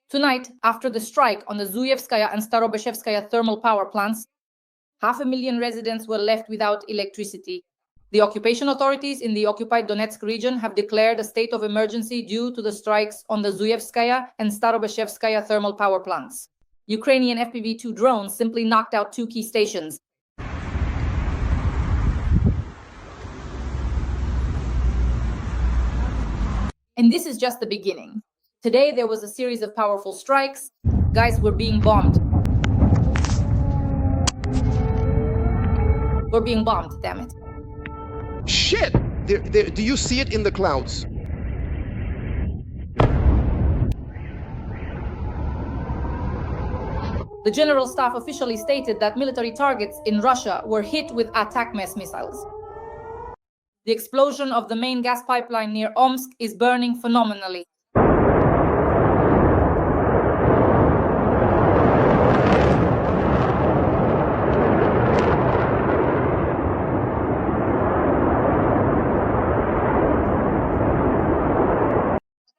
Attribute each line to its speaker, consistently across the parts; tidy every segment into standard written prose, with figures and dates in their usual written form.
Speaker 1: Tonight, after the strike on the Zuevka and Starobesheve thermal power plants, 500,000 residents were left without electricity. The occupation authorities in the occupied Donetsk region have declared a state of emergency due to the strikes on the Zuevskaya and Starobesheve thermal power plants. Ukrainian FPV-2 drones simply knocked out 2 key stations. And this is just the beginning. Today there was a series of powerful strikes. Guys, we're being bombed. We're being bombed, damn it.
Speaker 2: Shit! Do you see it in the clouds?
Speaker 1: The General Staff officially stated that military targets in Russia were hit with attack-mass missiles. The explosion of the main gas pipeline near Omsk is burning phenomenally.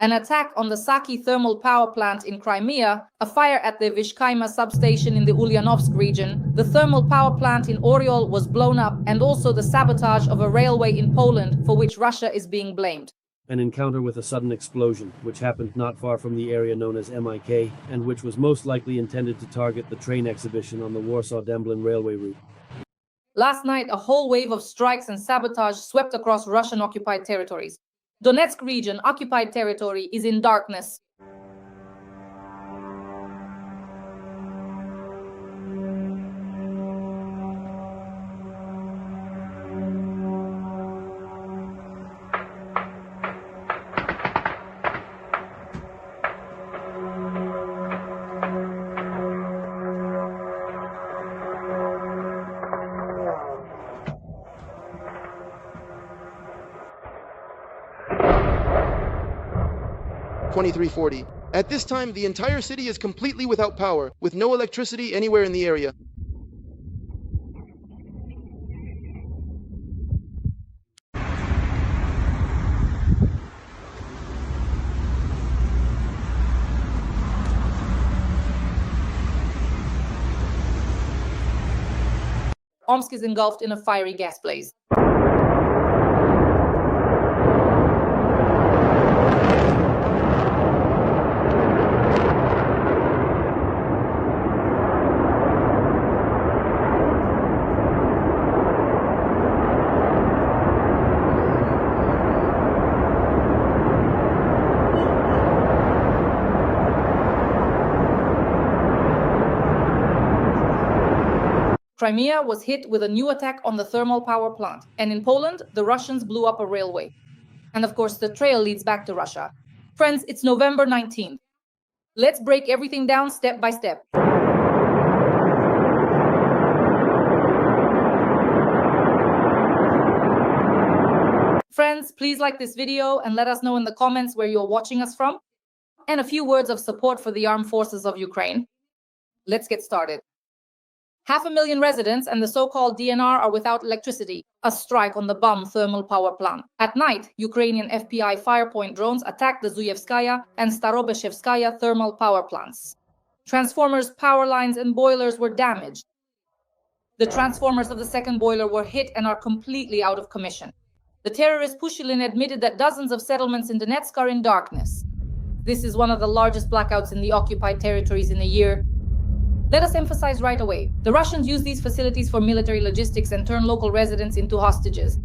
Speaker 1: An attack on the Saky thermal power plant in Crimea, a fire at the Veshkaima substation in the Ulyanovsk region, the thermal power plant in Oriol was blown up, and also the sabotage of a railway in Poland, for which Russia is being blamed.
Speaker 3: An encounter with a sudden explosion, which happened not far from the area known as MIK, and which was most likely intended to target the train exhibition on the Warsaw-Demblin railway route.
Speaker 1: Last night, a whole wave of strikes and sabotage swept across Russian-occupied territories. Donetsk region, occupied territory, is in darkness.
Speaker 2: (2340). At this time, the entire city is completely without power, with no electricity anywhere in the area.
Speaker 1: Omsk is engulfed in a fiery gas blaze. Crimea was hit with a new attack on the thermal power plant, and in Poland, the Russians blew up a railway. And of course, the trail leads back to Russia. Friends, it's November 19th. Let's break everything down step by step. Friends, please like this video and let us know in the comments where you're watching us from, and a few words of support for the armed forces of Ukraine. Let's get started. 500,000 residents and the so-called DNR are without electricity, a strike on the BAM thermal power plant. At night, Ukrainian FPI Firepoint drones attacked the Zuevskaya and Starobesheve thermal power plants. Transformers, power lines, and boilers were damaged. The transformers of the second boiler were hit and are completely out of commission. The terrorist Pushilin admitted that dozens of settlements in Donetsk are in darkness. This is one of the largest blackouts in the occupied territories in a year. Let us emphasize right away, the Russians use these facilities for military logistics and turn local residents into hostages.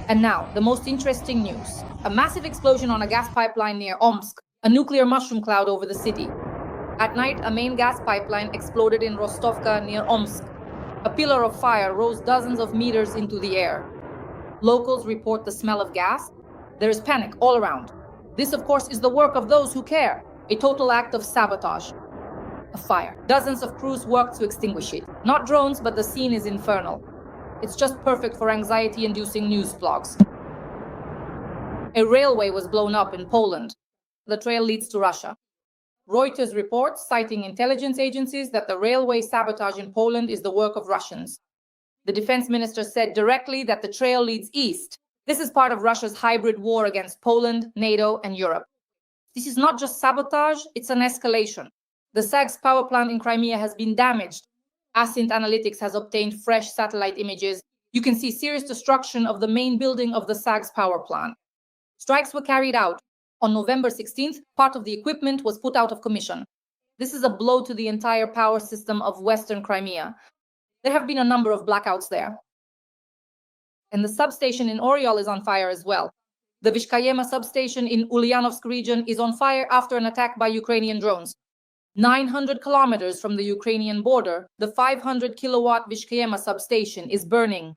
Speaker 1: And now, the most interesting news. A massive explosion on a gas pipeline near Omsk, a nuclear mushroom cloud over the city. At night, a main gas pipeline exploded in Rostovka near Omsk. A pillar of fire rose dozens of meters into the air. Locals report the smell of gas. There is panic all around. This, of course, is the work of those who care. A total act of sabotage. A fire. Dozens of crews worked to extinguish it. Not drones, but the scene is infernal. It's just perfect for anxiety-inducing news blogs. A railway was blown up in Poland. The trail leads to Russia. Reuters reports, citing intelligence agencies, that the railway sabotage in Poland is the work of Russians. The defense minister said directly that the trail leads east. This is part of Russia's hybrid war against Poland, NATO, and Europe. This is not just sabotage, it's an escalation. The SAG's power plant in Crimea has been damaged. Asint Analytics has obtained fresh satellite images. You can see serious destruction of the main building of the SAG's power plant. Strikes were carried out. On November 16th, part of the equipment was put out of commission. This is a blow to the entire power system of Western Crimea. There have been a number of blackouts there. And the substation in Oriol is on fire as well. The Veshkaima substation in Ulyanovsk region is on fire after an attack by Ukrainian drones. 900 kilometers from the Ukrainian border, the 500 kilowatt Veshkaima substation is burning.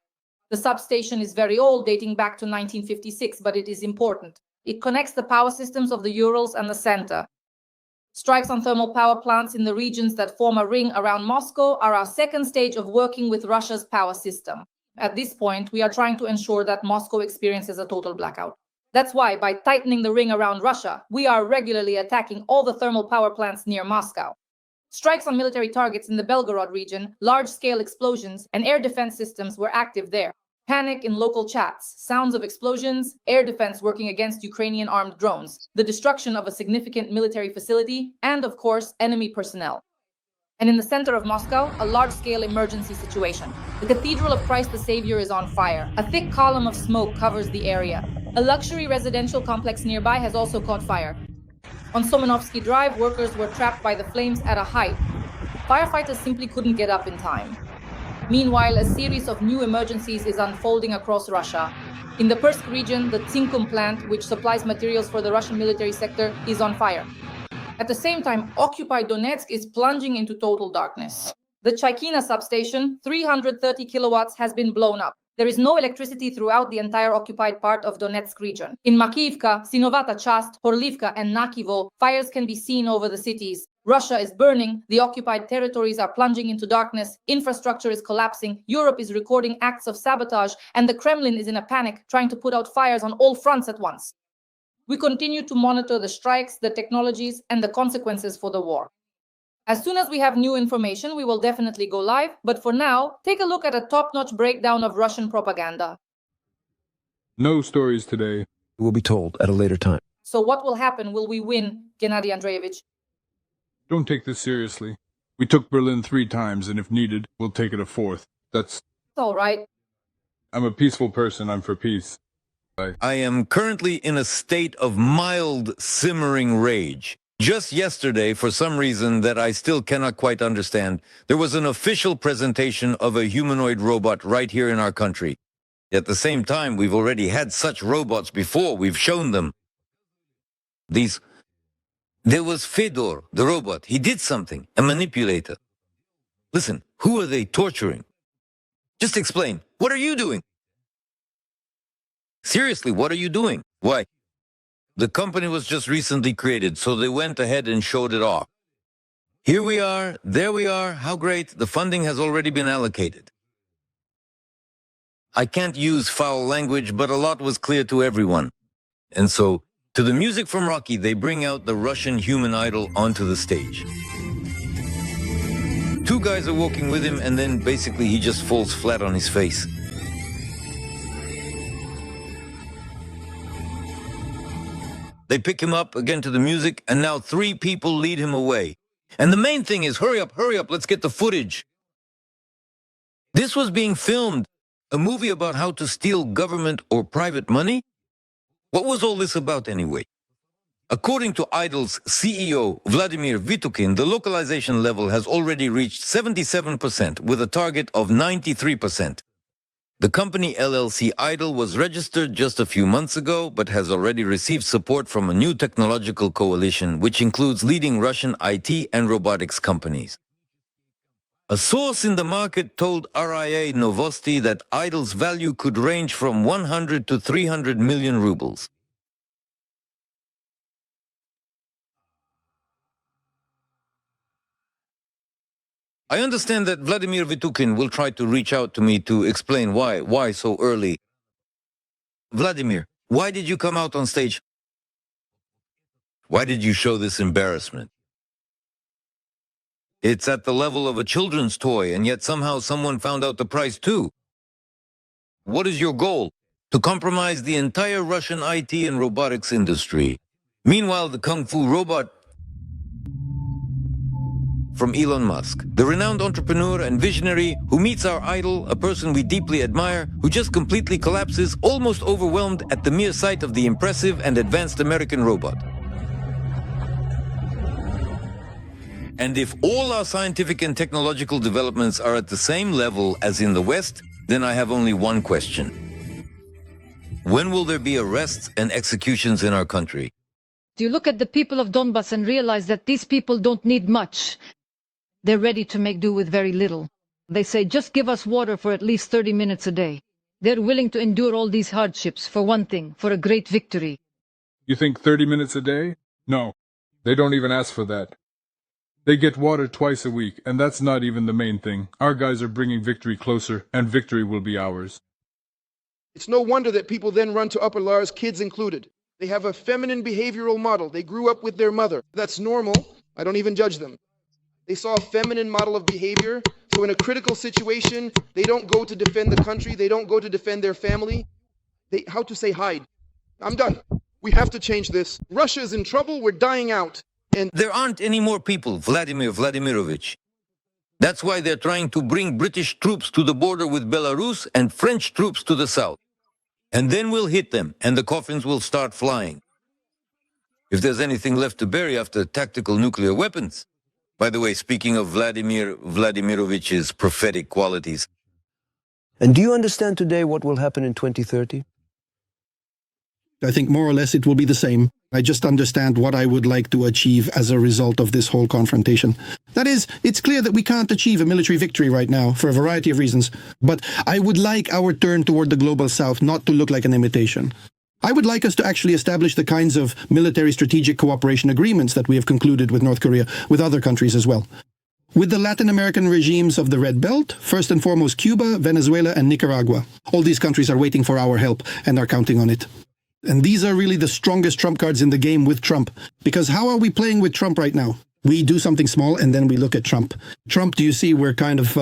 Speaker 1: The substation is very old, dating back to 1956, but it is important. It connects the power systems of the Urals and the center. Strikes on thermal power plants in the regions that form a ring around Moscow are our second stage of working with Russia's power system. At this point, we are trying to ensure that Moscow experiences a total blackout. That's why, by tightening the ring around Russia, we are regularly attacking all the thermal power plants near Moscow. Strikes on military targets in the Belgorod region, large-scale explosions, and air defense systems were active there. Panic in local chats, sounds of explosions, air defense working against Ukrainian armed drones, the destruction of a significant military facility, and, of course, enemy personnel. And in the center of Moscow, a large-scale emergency situation. The Cathedral of Christ the Savior is on fire. A thick column of smoke covers the area. A luxury residential complex nearby has also caught fire. On Somenovsky Drive, workers were trapped by the flames at a height. Firefighters simply couldn't get up in time. Meanwhile, a series of new emergencies is unfolding across Russia. In the Kursk region, the Tsinkum plant, which supplies materials for the Russian military sector, is on fire. At the same time, occupied Donetsk is plunging into total darkness. The Chykina substation, 330 kilowatts, has been blown up. There is no electricity throughout the entire occupied part of Donetsk region. In Makiivka, Sinovata Chast, Horlivka, and Nakivo, fires can be seen over the cities. Russia is burning, the occupied territories are plunging into darkness, infrastructure is collapsing, Europe is recording acts of sabotage, and the Kremlin is in a panic, trying to put out fires on all fronts at once. We continue to monitor the strikes, the technologies, and the consequences for the war. As soon as we have new information, we will definitely go live, but for now, take a look at a top-notch breakdown of Russian propaganda.
Speaker 4: No stories today.
Speaker 5: Will be told at a later time.
Speaker 1: So what will happen? Will we win, Gennady Andreevich?
Speaker 4: Don't take this seriously. We took Berlin 3 times, and if needed, we'll take it a 4th. That's...
Speaker 1: All right.
Speaker 4: I'm a peaceful person. I'm for peace.
Speaker 6: I am currently in a state of mild, simmering rage. Just yesterday, for some reason that I still cannot quite understand, there was an official presentation of a humanoid robot right here in our country. At the same time, we've already had such robots before. We've shown them. There was Fedor, the robot. He did something, a manipulator. Listen, who are they torturing? Just explain. What are you doing? Seriously, what are you doing? Why? The company was just recently created, so they went ahead and showed it off. Here we are, there we are, how great, the funding has already been allocated. I can't use foul language, but a lot was clear to everyone. And so, to the music from Rocky, they bring out the Russian human idol onto the stage. 2 guys are walking with him, and then basically he just falls flat on his face. They pick him up again to the music, and now 3 people lead him away. And the main thing is, hurry up, let's get the footage. This was being filmed, a movie about how to steal government or private money? What was all this about anyway? According to Idol's CEO, Vladimir Vitukin, the localization level has already reached 77% with a target of 93%. The company LLC Idol was registered just a few months ago, but has already received support from a new technological coalition, which includes leading Russian IT and robotics companies. A source in the market told RIA Novosti that Idol's value could range from 100 to 300 million rubles. I understand that Vladimir Vitukin will try to reach out to me to explain why so early. Vladimir, why did you come out on stage? Why did you show this embarrassment? It's at the level of a children's toy, and yet somehow someone found out the price too. What is your goal? To compromise the entire Russian IT and robotics industry. Meanwhile, the Kung Fu robot from Elon Musk, the renowned entrepreneur and visionary who meets our idol, a person we deeply admire, who just completely collapses, almost overwhelmed at the mere sight of the impressive and advanced American robot. And if all our scientific and technological developments are at the same level as in the West, then I have only one question. When will there be arrests and executions in our country?
Speaker 7: You look at the people of Donbas and realize that these people don't need much. They're ready to make do with very little. They say, just give us water for at least 30 minutes a day. They're willing to endure all these hardships for one thing, for a great victory.
Speaker 4: You think 30 minutes a day? No, they don't even ask for that. They get water twice a week, and that's not even the main thing. Our guys are bringing victory closer, and victory will be ours.
Speaker 2: It's no wonder that people then run to Upper Lars, kids included. They have a feminine behavioral model. They grew up with their mother. That's normal. I don't even judge them. They saw a feminine model of behavior. So in a critical situation, they don't go to defend the country. They don't go to defend their family. They, how to say, hide. I'm done. We have to change this. Russia is in trouble. We're dying out. And
Speaker 6: There aren't any more people, Vladimir Vladimirovich. That's why they're trying to bring British troops to the border with Belarus and French troops to the south. And then we'll hit them, and the coffins will start flying. If there's anything left to bury after tactical nuclear weapons. By the way, speaking of Vladimir Vladimirovich's prophetic qualities.
Speaker 5: And do you understand today what will happen in 2030?
Speaker 8: I think more or less it will be the same. I just understand what I would like to achieve as a result of this whole confrontation. That is, it's clear that we can't achieve a military victory right now for a variety of reasons, but I would like our turn toward the global south not to look like an imitation. I would like us to actually establish the kinds of military strategic cooperation agreements that we have concluded with North Korea, with other countries as well. With the Latin American regimes of the Red Belt, first and foremost Cuba, Venezuela, and Nicaragua. All these countries are waiting for our help and are counting on it. And these are really the strongest trump cards in the game with Trump. Because how are we playing with Trump right now? We do something small and then we look at Trump. Trump, do you see, we're kind of...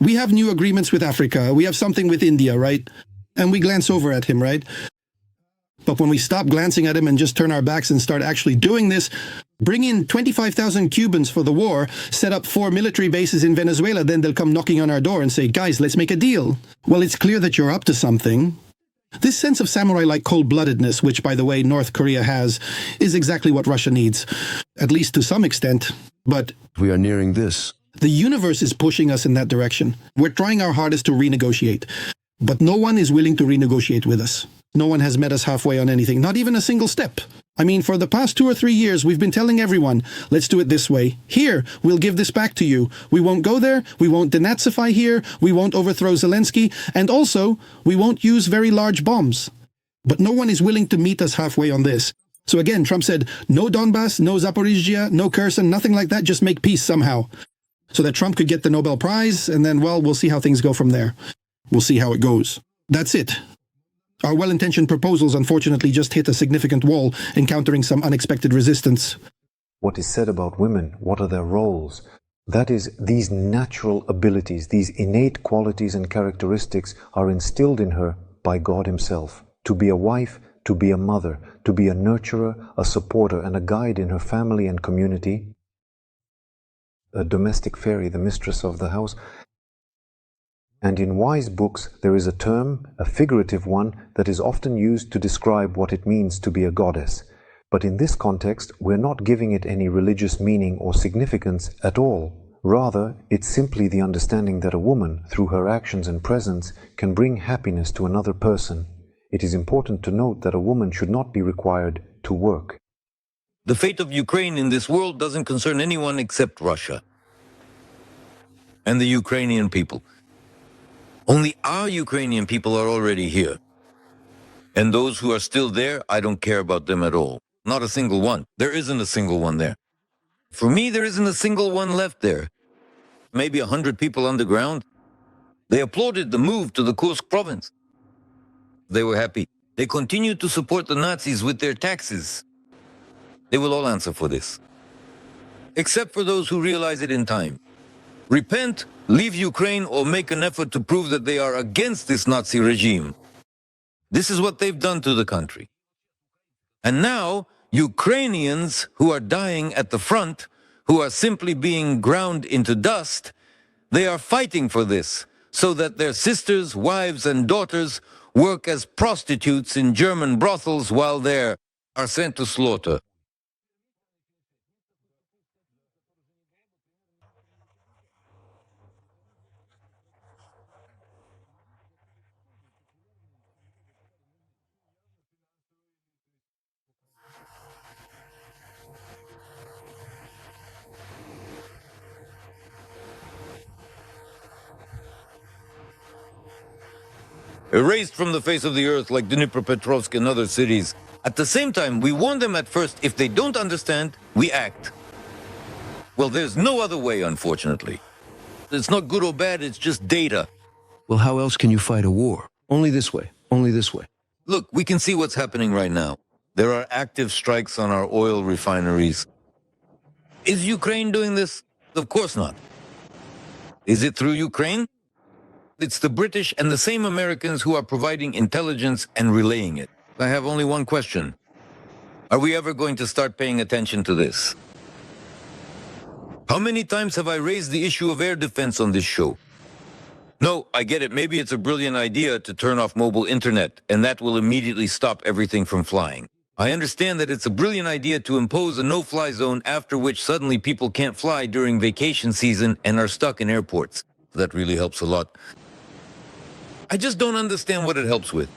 Speaker 8: we have new agreements with Africa. We have something with India, right? And we glance over at him, right? But when we stop glancing at him and just turn our backs and start actually doing this, bring in 25,000 Cubans for the war, set up 4 military bases in Venezuela, then they'll come knocking on our door and say, guys, let's make a deal. Well, it's clear that you're up to something. This sense of samurai-like cold-bloodedness, which, by the way, North Korea has, is exactly what Russia needs, at least to some extent. But
Speaker 5: We are nearing this.
Speaker 8: the universe is pushing us in that direction. We're trying our hardest to renegotiate, but no one is willing to renegotiate with us. No one has met us halfway on anything, not even a single step. I mean, for the past 2 or 3 years, we've been telling everyone, let's do it this way. Here, we'll give this back to you. We won't go there, we won't denazify here, we won't overthrow Zelensky, and also, we won't use very large bombs. But no one is willing to meet us halfway on this. So again, Trump said, no Donbas, no Zaporizhia, no Kherson, nothing like that, just make peace somehow. So that Trump could get the Nobel Prize, and then, well, we'll see how things go from there. We'll see how it goes. That's it. Our well-intentioned proposals unfortunately just hit a significant wall, encountering some unexpected resistance.
Speaker 9: What is said about women, what are their roles? That is, these natural abilities, these innate qualities and characteristics are instilled in her by God Himself. To be a wife, to be a mother, to be a nurturer, a supporter, and a guide in her family and community, a domestic fairy, the mistress of the house. And in wise books there is a term, a figurative one, that is often used to describe what it means to be a goddess. But in this context, we're not giving it any religious meaning or significance at all. Rather, it's simply the understanding that a woman, through her actions and presence, can bring happiness to another person. It is important to note that a woman should not be required to work.
Speaker 6: The fate of Ukraine in this world doesn't concern anyone except Russia and the Ukrainian people. Only our Ukrainian people are already here. And those who are still there, I don't care about them at all. Not a single one. There isn't a single one there. For me, there isn't a single one left there. Maybe 100 people underground. They applauded the move to the Kursk province. They were happy. They continued to support the Nazis with their taxes. They will all answer for this. Except for those who realize it in time. Repent, leave Ukraine, or make an effort to prove that they are against this Nazi regime. This is what they've done to the country. And now, Ukrainians who are dying at the front, who are simply being ground into dust, they are fighting for this, so that their sisters, wives, and daughters work as prostitutes in German brothels while they are sent to slaughter. Erased from the face of the earth like Dnipropetrovsk and other cities. At the same time, we warn them at first. If they don't understand, we act. Well, there's no other way, unfortunately. It's not good or bad, it's just data.
Speaker 5: Well, how else can you fight a war? Only this way. Only this way.
Speaker 6: Look, we can see what's happening right now. There are active strikes on our oil refineries. Is Ukraine doing this? Of course not. Is it through Ukraine? It's the British and the same Americans who are providing intelligence and relaying it. I have only one question. Are we ever going to start paying attention to this? How many times have I raised the issue of air defense on this show? No, I get it. Maybe it's a brilliant idea to turn off mobile internet, and that will immediately stop everything from flying. I understand that it's a brilliant idea to impose a no-fly zone after which suddenly people can't fly during vacation season and are stuck in airports. That really helps a lot. I just don't understand what it helps with.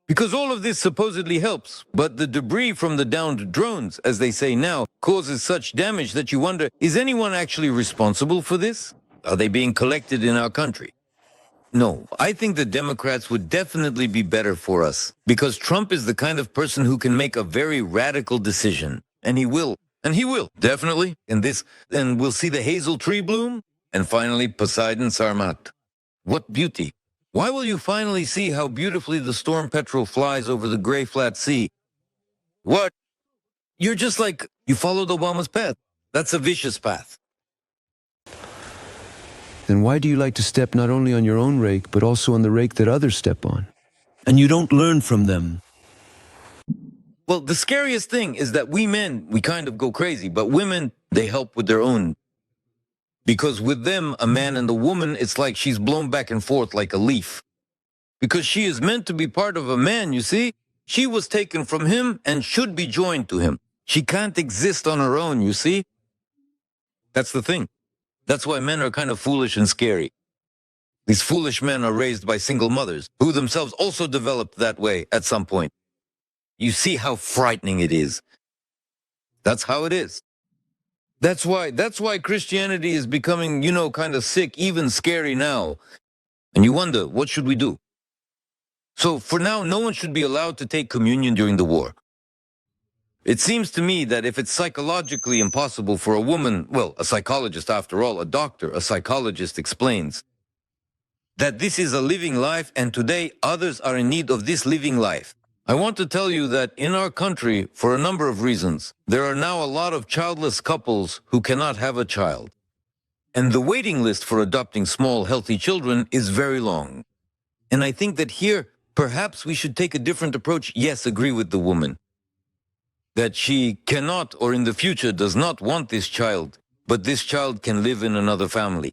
Speaker 6: Because all of this supposedly helps, but the debris from the downed drones, as they say now, causes such damage that you wonder, is anyone actually responsible for this? Are they being collected in our country? No, I think the Democrats would definitely be better for us, because Trump is the kind of person who can make a very radical decision, and he will, definitely. And we'll see the hazel tree bloom, and finally Poseidon Sarmat. What beauty! Why will you finally see how beautifully the storm petrel flies over the gray flat sea? What? You're just like, you followed Obama's path. That's a vicious path.
Speaker 5: Then why do you like to step not only on your own rake, but also on the rake that others step on? And you don't learn from them.
Speaker 6: Well, the scariest thing is that we men, we kind of go crazy, but women, they help with their own. Because with them, a man and a woman, it's like she's blown back and forth like a leaf. Because she is meant to be part of a man, you see? She was taken from him and should be joined to him. She can't exist on her own, you see? That's the thing. That's why men are kind of foolish and scary. These foolish men are raised by single mothers, who themselves also developed that way at some point. You see how frightening it is. That's how it is. That's why Christianity is becoming, kind of sick, even scary now. And you wonder, what should we do? So for now, no one should be allowed to take communion during the war. It seems to me that if it's psychologically impossible for a woman, well, a psychologist after all, a doctor, a psychologist explains that this is a living life and today others are in need of this living life. I want to tell you that in our country, for a number of reasons, there are now a lot of childless couples who cannot have a child. And the waiting list for adopting small, healthy children is very long. And I think that here, perhaps we should take a different approach. Yes, agree with the woman. That she cannot or in the future does not want this child, but this child can live in another family.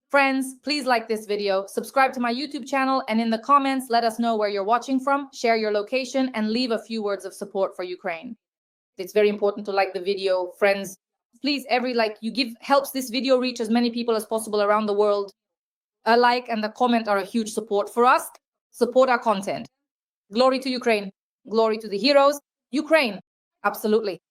Speaker 1: Friends, please like this video, subscribe to my YouTube channel, and in the comments, let us know where you're watching from, share your location, and leave a few words of support for Ukraine. It's very important to like the video, friends. Please, every like you give helps this video reach as many people as possible around the world. A like and a comment are a huge support for us. Support our content. Glory to Ukraine. Glory to the heroes. Ukraine. Absolutely.